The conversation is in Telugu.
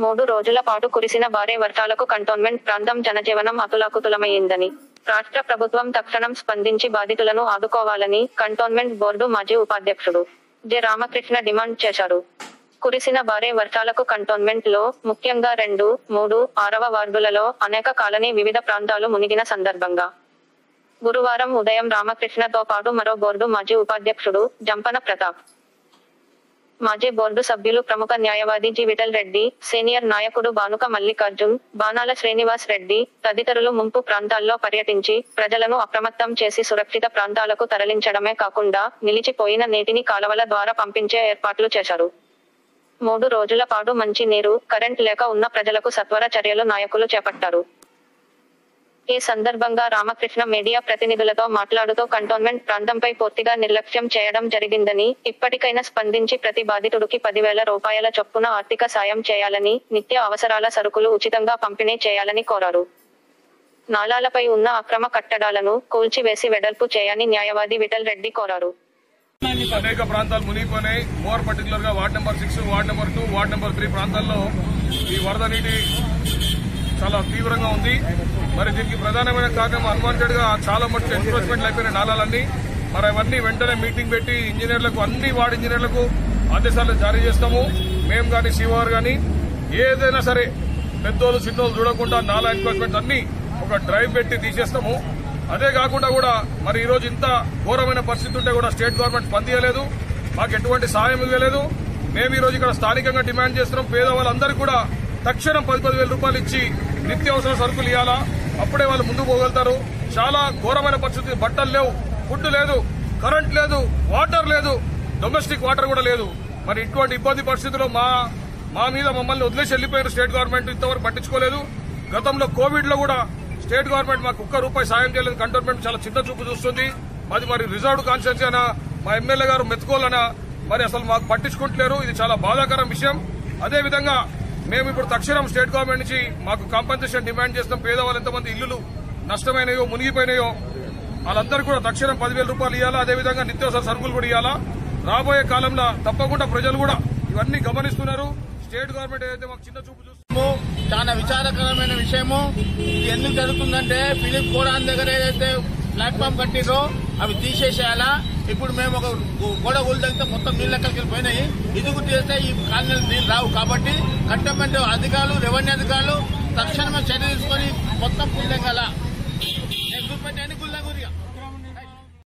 3 రోజుల పాటు కురిసిన భారీ వర్షాలకు కంటోన్మెంట్ ప్రాంతం జనజీవనం అతులాకుతలమైందని, రాష్ట్ర ప్రభుత్వం తక్షణం స్పందించి బాధితులను ఆదుకోవాలని కంటోన్మెంట్ బోర్డు మాజీ ఉపాధ్యక్షుడు జె రామకృష్ణ డిమాండ్ చేశారు. కురిసిన భారీ వర్షాలకు కంటోన్మెంట్ లో ముఖ్యంగా 2, 3, 6వ వార్డులలో అనేక కాలనీ వివిధ ప్రాంతాలు మునిగిన సందర్భంగా గురువారం ఉదయం రామకృష్ణతో పాటు మరో బోర్డు మాజీ ఉపాధ్యక్షుడు జంపన ప్రతాప్, మాజీ బోర్డు సభ్యులు ప్రముఖ న్యాయవాది జి విఠల్ రెడ్డి, సీనియర్ నాయకుడు బానుక మల్లికార్జున్, బాణాల శ్రీనివాస్ రెడ్డి తదితరులు ముంపు ప్రాంతాల్లో పర్యటించి ప్రజలను అప్రమత్తం చేసి సురక్షిత ప్రాంతాలకు తరలించడమే కాకుండా నిలిచిపోయిన నీటిని కాలవల ద్వారా పంపించే ఏర్పాట్లు చేశారు. 3 రోజుల పాటు మంచి నీరు, కరెంట్ లేక ఉన్న ప్రజలకు సత్వర చర్యలు నాయకులు చేపట్టారు. ఈ సందర్భంగా రామకృష్ణ మీడియా ప్రతినిధులతో మాట్లాడుతూ కంటోన్మెంట్ ప్రాంతంపై పూర్తిగా నిర్లక్ష్యం చేయడం జరిగిందని, ఇప్పటికైనా స్పందించి ప్రతి బాధితుడికి 10,000 రూపాయల చొప్పున ఆర్థిక సాయం చేయాలని, నిత్య అవసరాల సరుకులు ఉచితంగా పంపిణీ చేయాలని కోరారు. నాలాలపై ఉన్న అక్రమ కట్టడాలను కూల్చివేసి వెడల్పు చేయని న్యాయవాది విఠల్ రెడ్డి కోరారు. అనేక ప్రాంతాలు మునిగిపోయినాయి. మోర్ పర్టికులర్ గా ward number 6, ward number 2, ward number 3 ప్రాంతాల్లో ఈ వరద నీటి చాలా తీవ్రంగా ఉంది. మరి దీనికి ప్రధానమైన కారణం అన్వాంటెడ్ గా చాలా మటుకు ఎన్క్రోచ్మెంట్లు అయిపోయిన నాలాలన్నీ. మరి అవన్నీ వెంటనే మీటింగ్ పెట్టి ఇంజనీర్లకు, అన్ని వార్డు ఇంజనీర్లకు ఆదేశాలు జారీ చేస్తాము. మేము కానీ సిఓఆర్ కానీ ఏదైనా సరే పెద్దోళ్ళు చిన్నోళ్ళు చూడకుండా నాలా ఎన్క్రోచ్మెంట్ అన్ని ఒక డ్రైవ్ పెట్టి తీసేస్తాము. అదే కాకుండా కూడా మరి ఈ రోజు ఇంత ఘోరమైన పరిస్థితి ఉంటే కూడా స్టేట్ గవర్నమెంట్ స్పందించలేదు, మాకు ఎటువంటి సాయం ఇవ్వలేదు. మేము ఈ రోజు ఇక్కడ స్థానికంగా డిమాండ్ చేస్తున్నాం, పేదవాళ్ళందరికీ కూడా తక్షణం 10,000 రూపాయలు ఇచ్చి నిత్యావసర సరుకులు ఇవ్వాలా, అప్పుడే వాళ్ళు ముందుకు పోగలుగుతారు. చాలా ఘోరమైన పరిస్థితి, బట్టలు లేవు, ఫుడ్ లేదు, కరెంట్ లేదు, వాటర్ లేదు, డొమెస్టిక్ వాటర్ కూడా లేదు. మరి ఇటువంటి ఇబ్బంది పరిస్థితుల్లో మా మీద మమ్మల్ని వదిలేసి వెళ్లిపోయారు. స్టేట్ గవర్నమెంట్ ఇంతవరకు పట్టించుకోలేదు. గతంలో కోవిడ్ లో కూడా స్టేట్ గవర్నమెంట్ మాకు ₹1 సాయం చేయలేదు. కంటోన్మెంట్ చాలా చిన్న చూపు చూస్తుంది. మాది మరి రిజర్వ్డ్ కాన్స్టిట్యున్సీ అయినా, మా ఎమ్మెల్యే గారు మెచ్చుకోవాలన్నా మరి అసలు మాకు పట్టించుకుంటలేరు. ఇది చాలా బాధాకరం విషయం. అదేవిధంగా మేము ఇప్పుడు తక్షణం స్టేట్ గవర్నమెంట్ నుంచి మాకు కాంపెన్సేషన్ డిమాండ్ చేస్తాం. పేదవాళ్ళు ఎంతమంది ఇల్లులు నష్టమైనాయో, మునిగిపోయినాయో వాళ్ళందరూ కూడా తక్షణం 10,000 రూపాయలు ఇవ్వాలా. అదేవిధంగా నిత్యావసర సరుకులు కూడా ఇవ్వాలా. రాబోయే కాలంలో తప్పకుండా ప్రజలు కూడా ఇవన్నీ గమనిస్తున్నారు. స్టేట్ గవర్నమెంట్ ఏదైతే మాకు చిన్న చూపు చూస్తుంది, చాలా విచారకరమైన విషయము. ఇది ఎందుకు జరుగుతుందంటే ఫిలిప్ కోరాన్ దగ్గర ఏదైతే ప్లాట్ఫామ్ కట్టిరో అవి తీసేసేయాలా. ఇప్పుడు మేము ఒక గోడ కూలితే మొత్తం నీళ్ళు లెక్కలకి వెళ్ళిపోయినాయి. ఇదుగు తీస్తే ఈ కాలనీలు నీళ్ళు రావు. కాబట్టి కంటోన్మెంట్ అధికారులు, రెవెన్యూ అధికారులు తక్షణమే చర్య తీసుకొని మొత్తం పుల్లంగల